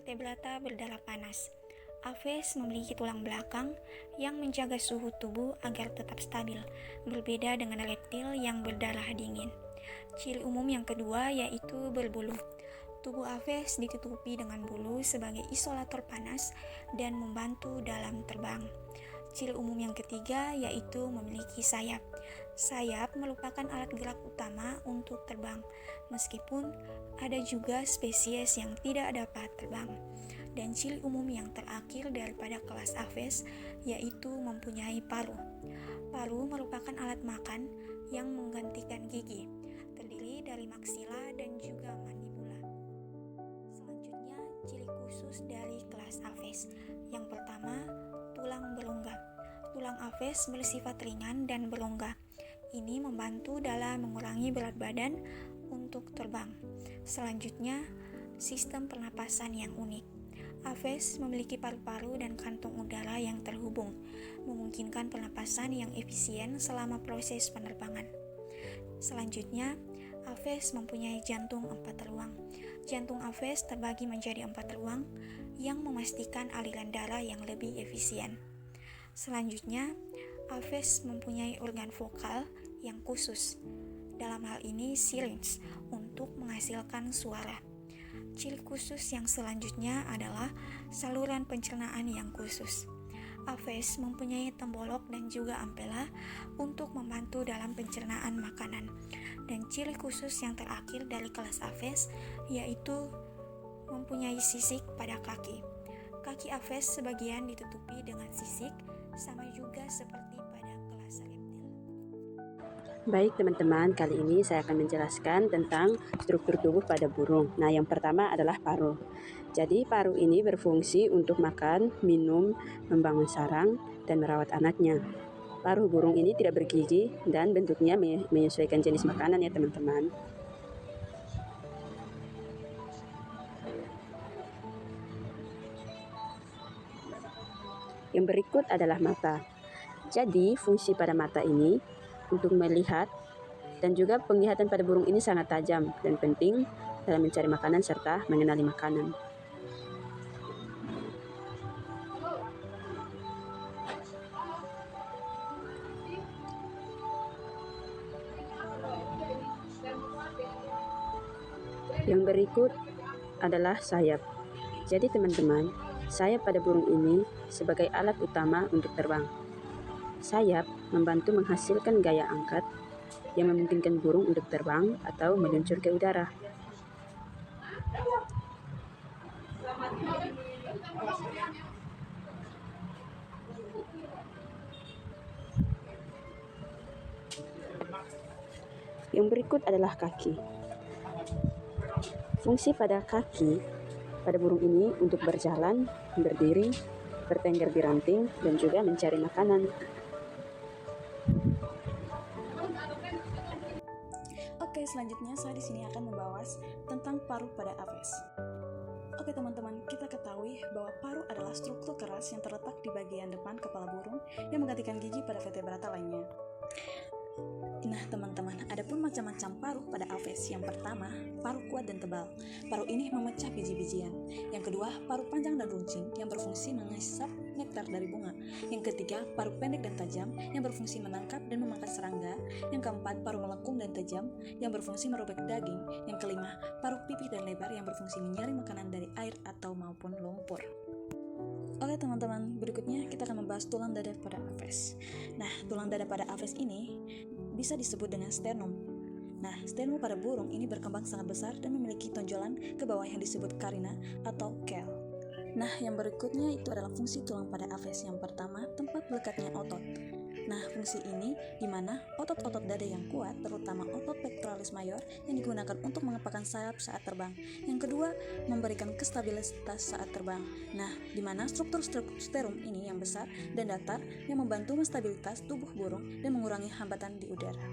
vertebrata berdarah panas. Aves memiliki tulang belakang yang menjaga suhu tubuh agar tetap stabil, berbeda dengan reptil yang berdarah dingin. Ciri umum yang kedua yaitu berbulu. Tubuh Aves ditutupi dengan bulu sebagai isolator panas dan membantu dalam terbang. Ciri umum yang ketiga yaitu memiliki sayap. Sayap merupakan alat gerak utama untuk terbang, meskipun ada juga spesies yang tidak dapat terbang. Dan ciri umum yang terakhir daripada kelas Aves yaitu mempunyai paruh. Paruh merupakan alat makan yang menggantikan gigi, terdiri dari maksila dan juga mandibula. Selanjutnya, ciri khusus dari kelas Aves. Yang pertama, tulang berongga. Tulang Aves bersifat ringan dan berongga. Ini membantu dalam mengurangi berat badan untuk terbang. Selanjutnya, sistem pernapasan yang unik. Aves memiliki paru-paru dan kantong udara yang terhubung, memungkinkan pernapasan yang efisien selama proses penerbangan. Selanjutnya, Aves mempunyai jantung 4 ruang. Jantung Aves terbagi menjadi 4 ruang yang memastikan aliran darah yang lebih efisien. Selanjutnya, Aves mempunyai organ vokal yang khusus. Dalam hal ini, syrinx untuk menghasilkan suara. Ciri khusus yang selanjutnya adalah saluran pencernaan yang khusus. Aves mempunyai tembolok dan juga ampela untuk membantu dalam pencernaan makanan. Dan ciri khusus yang terakhir dari kelas Aves yaitu mempunyai sisik pada kaki. Kaki Aves sebagian ditutupi dengan sisik, sama juga seperti pada kelas reptil. Baik teman-teman, kali ini saya akan menjelaskan tentang struktur tubuh pada burung. Nah, yang pertama adalah paruh. Jadi paruh ini berfungsi untuk makan, minum, membangun sarang, dan merawat anaknya. Paruh burung ini tidak bergigi dan bentuknya menyesuaikan jenis makanan ya teman-teman. Yang berikut adalah mata. Jadi fungsi pada mata ini untuk melihat, dan juga penglihatan pada burung ini sangat tajam dan penting dalam mencari makanan serta mengenali makanan. Yang berikut adalah sayap. Jadi teman-teman, sayap pada burung ini sebagai alat utama untuk terbang. Sayap membantu menghasilkan gaya angkat yang memungkinkan burung untuk terbang atau meluncur ke udara. Yang berikut adalah kaki. Fungsi pada kaki pada burung ini untuk berjalan, berdiri, bertengger di ranting, dan juga mencari makanan. Oke, selanjutnya saya di sini akan membahas tentang paruh pada Aves. Oke teman-teman, kita ketahui bahwa paruh adalah struktur keras yang terletak di bagian depan kepala burung yang menggantikan gigi pada vertebrata lainnya. Nah teman-teman, ada pun macam-macam paruh pada Aves. Yang pertama, paruh kuat dan tebal. Paruh ini memecah biji-bijian. Yang kedua, paruh panjang dan runcing yang berfungsi mengisap nektar dari bunga. Yang ketiga, paruh pendek dan tajam yang berfungsi menangkap dan memakan serangga. Yang keempat, paruh melengkung dan tajam yang berfungsi merobek daging. Yang kelima, paruh pipih dan lebar yang berfungsi menyaring makanan dari air atau maupun lumpur. Oke teman-teman, berikutnya kita akan membahas tulang dada pada Aves. Nah, tulang dada pada Aves ini bisa disebut dengan sternum. Nah, sternum pada burung ini berkembang sangat besar dan memiliki tonjolan ke bawah yang disebut carina ataukel. Nah, yang berikutnya itu adalah fungsi tulang pada Aves. Yang pertama, tempat melekatnya otot. Nah, fungsi ini di mana otot-otot dada yang kuat, terutama otot pectoralis major yang digunakan untuk mengepakkan sayap saat terbang. Yang kedua, memberikan kestabilitas saat terbang. Nah, di mana struktur sternum ini yang besar dan datar yang membantu menstabilitas tubuh burung dan mengurangi hambatan di udara.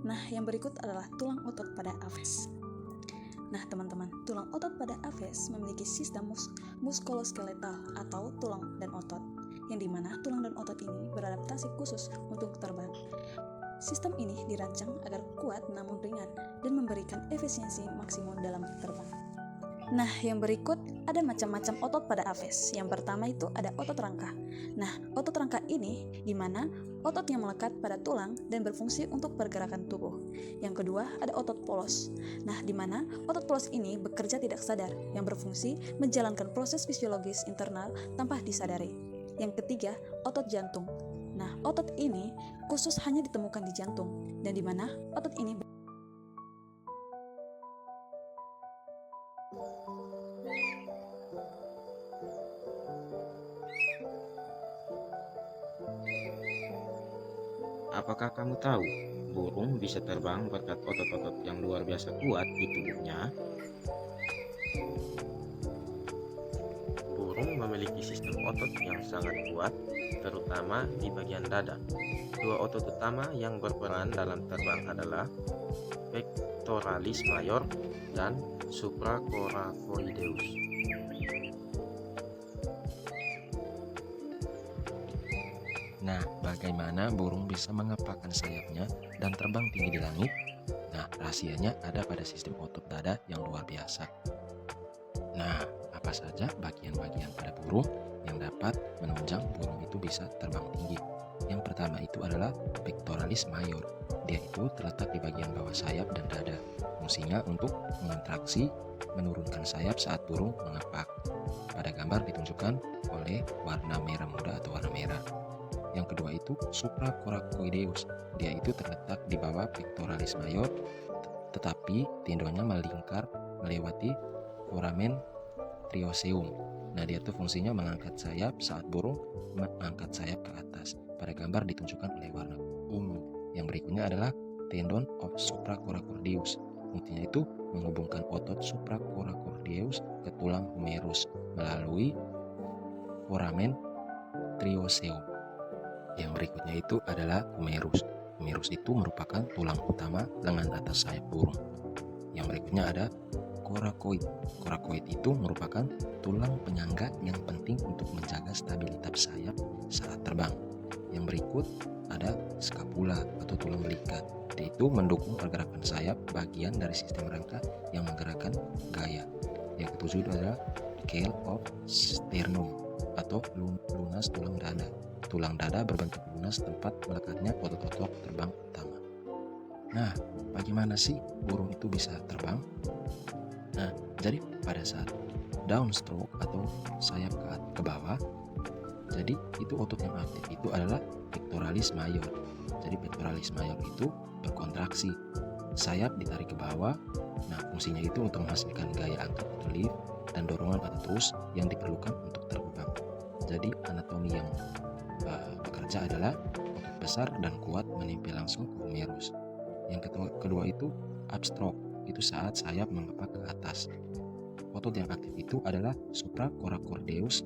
Nah, yang berikut adalah tulang otot pada Aves. Nah, teman-teman, tulang otot pada Aves memiliki sistem muskuloskeletal atau tulang dan otot, yang dimana tulang dan otot ini beradaptasi khusus untuk terbang. Sistem ini dirancang agar kuat namun ringan dan memberikan efisiensi maksimum dalam terbang. Nah, yang berikut ada macam-macam otot pada Aves. Yang pertama itu ada otot rangka. Nah, otot rangka ini di mana otot yang melekat pada tulang dan berfungsi untuk pergerakan tubuh. Yang kedua ada otot polos. Nah, di mana otot polos ini bekerja tidak sadar yang berfungsi menjalankan proses fisiologis internal tanpa disadari. Yang ketiga, otot jantung. Nah, otot ini khusus hanya ditemukan di jantung dan di mana otot ini Apakah kamu tahu, burung bisa terbang berkat otot-otot yang luar biasa kuat di tubuhnya? Burung memiliki sistem otot yang sangat kuat, terutama di bagian dada. Dua otot utama yang berperan dalam terbang adalah pectoralis major dan supracoracoideus. Nah, bagaimana burung bisa mengepakkan sayapnya dan terbang tinggi di langit? Nah, rahasianya ada pada sistem otot dada yang luar biasa. Nah, apa saja bagian-bagian pada burung yang dapat menunjang burung itu bisa terbang tinggi? Yang pertama itu adalah pectoralis major. Dia itu terletak di bagian bawah sayap dan dada. Fungsinya untuk mengontraksi, menurunkan sayap saat burung mengepak. Pada gambar ditunjukkan oleh warna merah muda atau warna merah. Yang kedua itu supracoracoideus. Dia itu terletak di bawah pectoralis major, tetapi tendonnya melingkar melewati foramen trioseum. Nah, dia itu fungsinya mengangkat sayap saat burung mengangkat sayap ke atas. Pada gambar ditunjukkan oleh warna ungu. Yang berikutnya adalah tendon of supracoracoideus. Fungsinya itu menghubungkan otot supracoracoideus ke tulang humerus melalui foramen trioseum. Yang berikutnya itu adalah humerus. Humerus itu merupakan tulang utama lengan atas sayap burung. Yang berikutnya ada coracoid. Coracoid itu merupakan tulang penyangga yang penting untuk menjaga stabilitas sayap saat terbang. Yang berikut ada scapula atau tulang belikat. Dia itu mendukung pergerakan sayap, bagian dari sistem rangka yang menggerakkan gaya. Yang ketujuh adalah scale of sternum atau lunas tulang dada. Tulang dada berbentuk lunas tempat melekatnya otot-otot terbang utama. Nah, bagaimana sih burung itu bisa terbang? Nah, jadi pada saat downstroke atau sayap ke bawah, jadi itu otot yang aktif itu adalah pectoralis major. Jadi pectoralis major itu berkontraksi, sayap ditarik ke bawah. Nah, fungsinya itu untuk menghasilkan gaya angkat atau lift dan dorongan atau thrust yang diperlukan untuk terbang. Jadi anatomi yang bekerja adalah otot besar dan kuat menempel langsung ke humerus. Yang kedua itu upstroke, itu saat sayap mengepak ke atas. Otot yang aktif itu adalah supracoracoideus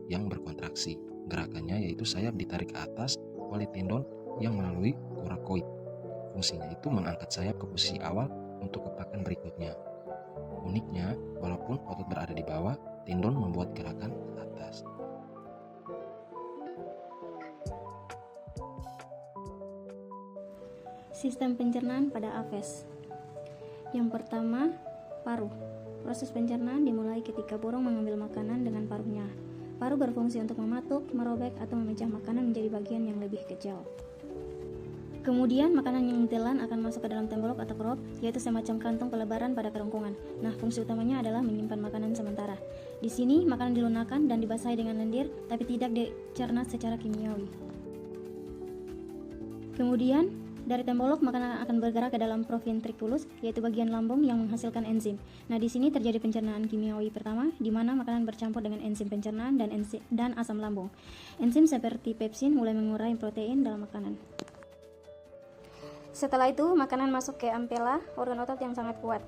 yang berkontraksi. Gerakannya yaitu sayap ditarik ke atas oleh tendon yang melalui coracoid. Fungsinya itu mengangkat sayap ke posisi awal untuk kepakan berikutnya. Uniknya, walaupun otot berada di bawah, tendon membuat gerakan ke atas. Sistem pencernaan pada Aves. Yang pertama, paruh. Proses pencernaan dimulai ketika burung mengambil makanan dengan paruhnya. Paruh berfungsi untuk mematuk, merobek, atau memecah makanan menjadi bagian yang lebih kecil. Kemudian makanan yang ditelan akan masuk ke dalam tembolok atau crop, yaitu semacam kantong pelebaran pada kerongkongan. Nah, fungsi utamanya adalah menyimpan makanan sementara. Di sini makanan dilunakkan dan dibasahi dengan lendir, tapi tidak dicerna secara kimiawi. Kemudian dari tembolok makanan akan bergerak ke dalam proventriculus, yaitu bagian lambung yang menghasilkan enzim. Nah, di sini terjadi pencernaan kimiawi pertama, di mana makanan bercampur dengan enzim pencernaan dan asam lambung. Enzim seperti pepsin mulai mengurai protein dalam makanan. Setelah itu, makanan masuk ke ampela, organ otot yang sangat kuat.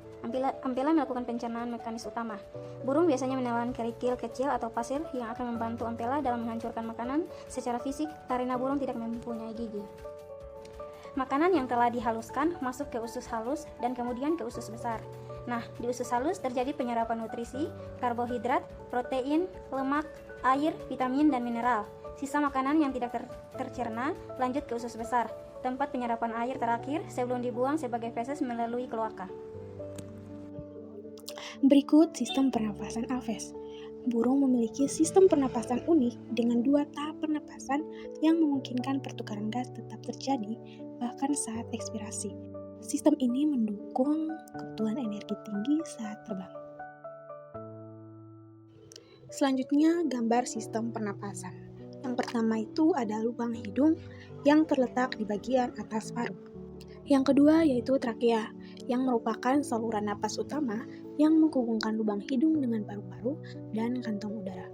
Ampela melakukan pencernaan mekanis utama. Burung biasanya menelan kerikil kecil atau pasir yang akan membantu ampela dalam menghancurkan makanan secara fisik karena burung tidak mempunyai gigi. Makanan yang telah dihaluskan masuk ke usus halus dan kemudian ke usus besar. Nah, di usus halus terjadi penyerapan nutrisi, karbohidrat, protein, lemak, air, vitamin, dan mineral. Sisa makanan yang tidak tercerna lanjut ke usus besar, tempat penyerapan air terakhir sebelum dibuang sebagai feses melalui kloaka. Berikut sistem pernapasan Aves. Burung memiliki sistem pernapasan unik dengan 2 tahap pernapasan yang memungkinkan pertukaran gas tetap terjadi bahkan saat ekspirasi. Sistem ini mendukung kebutuhan energi tinggi saat terbang. Selanjutnya, gambar sistem pernapasan. Yang pertama itu ada lubang hidung yang terletak di bagian atas paru. Yang kedua yaitu trakea, yang merupakan saluran napas utama yang menghubungkan lubang hidung dengan paru-paru dan kantong udara.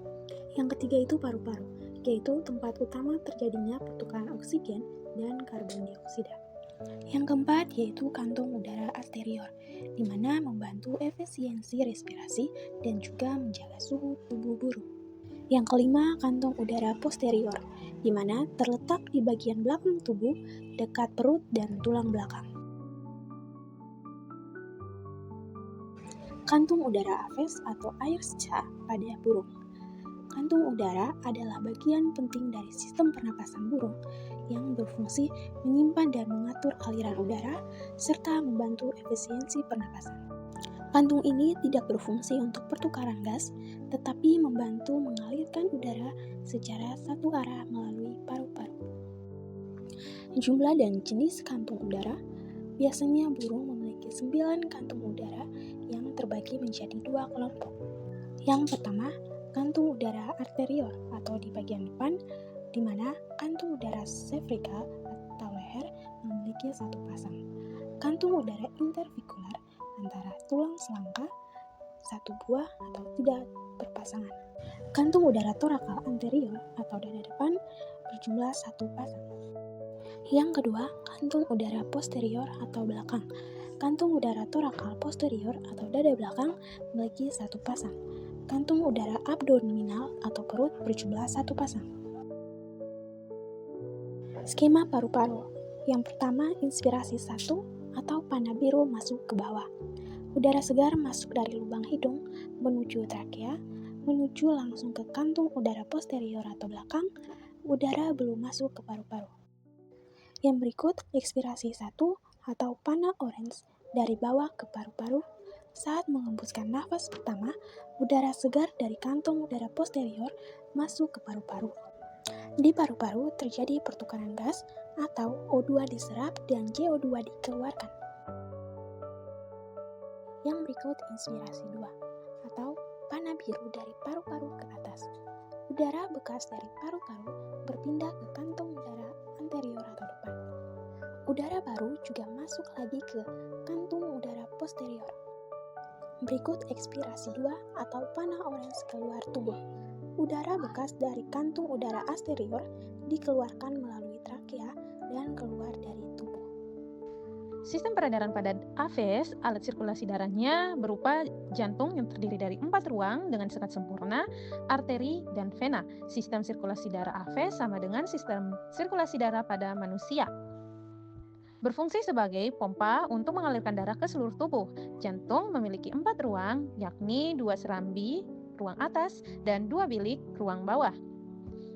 Yang ketiga itu paru-paru, yaitu tempat utama terjadinya pertukaran oksigen dan karbon dioksida. Yang keempat yaitu kantong udara arterior, di mana membantu efisiensi respirasi dan juga menjaga suhu tubuh burung. Yang kelima, kantong udara posterior, di mana terletak di bagian belakang tubuh, dekat perut dan tulang belakang. Kantung udara Aves atau air seca pada burung. Kantung udara adalah bagian penting dari sistem pernapasan burung yang berfungsi menyimpan dan mengatur aliran udara serta membantu efisiensi pernapasan. Kantung ini tidak berfungsi untuk pertukaran gas, tetapi membantu mengalirkan udara secara satu arah melalui paru-paru. Jumlah dan jenis kantung udara. Biasanya burung memiliki 9 kantung udara yang terbagi menjadi 2 kelompok. Yang pertama, kantung udara arterior atau di bagian depan, di mana kantung udara cervical atau leher memiliki 1 pasang. Kantung udara intervikular antara tulang selangka 1 buah atau tidak berpasangan. Kantung udara torakal anterior atau dada depan berjumlah 1 pasang. Yang kedua, kantung udara posterior atau belakang. Kantung udara torakal posterior atau dada belakang memiliki 1 pasang. Kantung udara abdominal atau perut berjumlah 1 pasang. Skema paru-paru. Yang pertama, inspirasi 1 atau panah biru masuk ke bawah. Udara segar masuk dari lubang hidung menuju trakea, menuju langsung ke kantung udara posterior atau belakang. Udara belum masuk ke paru-paru. Yang berikut, ekspirasi 1 atau panah orange dari bawah ke paru-paru. Saat mengembuskan nafas pertama, udara segar dari kantung udara posterior masuk ke paru-paru. Di paru-paru terjadi pertukaran gas atau O2 diserap dan CO2 dikeluarkan. Yang berikut inspirasi 2 atau panah biru dari paru-paru ke atas. Udara bekas dari paru-paru berpindah ke kantung udara anterior atau depan. Udara baru juga masuk lagi ke kantung udara posterior. Berikut ekspirasi 2 atau panah orange keluar tubuh. Udara bekas dari kantung udara anterior dikeluarkan melalui trakea dan keluar dari tubuh. Sistem peredaran pada Aves, alat sirkulasi darahnya berupa jantung yang terdiri dari 4 ruang dengan sekat sempurna, arteri, dan vena. Sistem sirkulasi darah Aves sama dengan sistem sirkulasi darah pada manusia. Berfungsi sebagai pompa untuk mengalirkan darah ke seluruh tubuh. Jantung memiliki 4 ruang, yakni 2 serambi, ruang atas, dan 2 bilik, ruang bawah.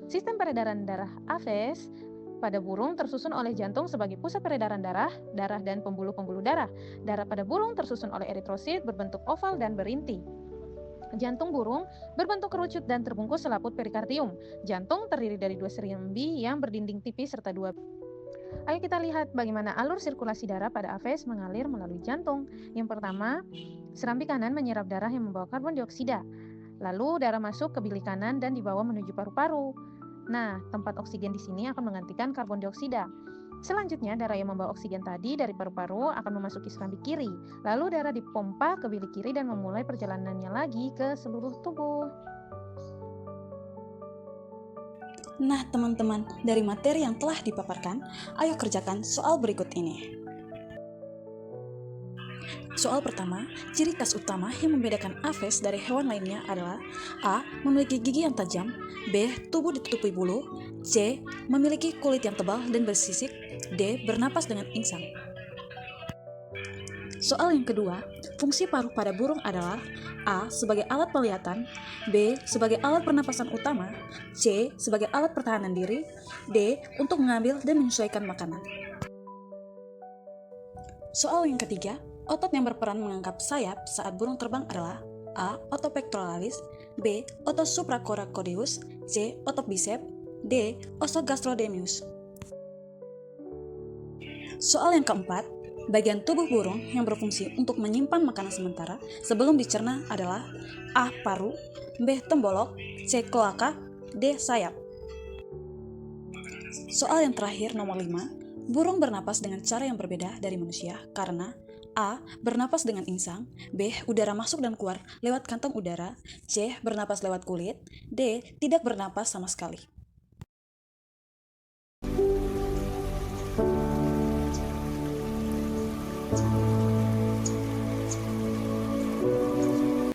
Sistem peredaran darah Aves pada burung tersusun oleh jantung sebagai pusat peredaran darah dan pembuluh-pembuluh darah. Darah pada burung tersusun oleh eritrosit berbentuk oval dan berinti. Jantung burung berbentuk kerucut dan terbungkus selaput perikardium. Jantung terdiri dari 2 serambi yang berdinding tipis serta 2. Ayo kita lihat bagaimana alur sirkulasi darah pada Aves mengalir melalui jantung. Yang pertama, serambi kanan menyerap darah yang membawa karbon dioksida. Lalu darah masuk ke bilik kanan dan dibawa menuju paru-paru. Nah, tempat oksigen di sini akan menggantikan karbon dioksida. Selanjutnya, darah yang membawa oksigen tadi dari paru-paru akan memasuki serambi kiri. Lalu darah dipompa ke bilik kiri dan memulai perjalanannya lagi ke seluruh tubuh. Nah, teman-teman, dari materi yang telah dipaparkan, ayo kerjakan soal berikut ini. Soal pertama, ciri khas utama yang membedakan Aves dari hewan lainnya adalah A. Memiliki gigi yang tajam, B. Tubuh ditutupi bulu, C. Memiliki kulit yang tebal dan bersisik, D. Bernapas dengan insang. Soal yang kedua, fungsi paruh pada burung adalah A. Sebagai alat penglihatan, B. Sebagai alat pernapasan utama, C. Sebagai alat pertahanan diri, D. Untuk mengambil dan menyesuaikan makanan. Soal yang ketiga, Otot yang berperan mengangkat sayap saat burung terbang adalah A. Otot pectoralis, B. Otot supracoracoideus, C. Otot bicep, D. Otot gastrocnemius. Soal yang keempat, bagian tubuh burung yang berfungsi untuk menyimpan makanan sementara sebelum dicerna adalah A. Paru, B. Tembolok, C. Kloaka, D. Sayap. Soal yang terakhir nomor 5, burung bernapas dengan cara yang berbeda dari manusia karena A. Bernapas dengan insang, B. Udara masuk dan keluar lewat kantong udara, C. Bernapas lewat kulit, D. Tidak bernapas sama sekali.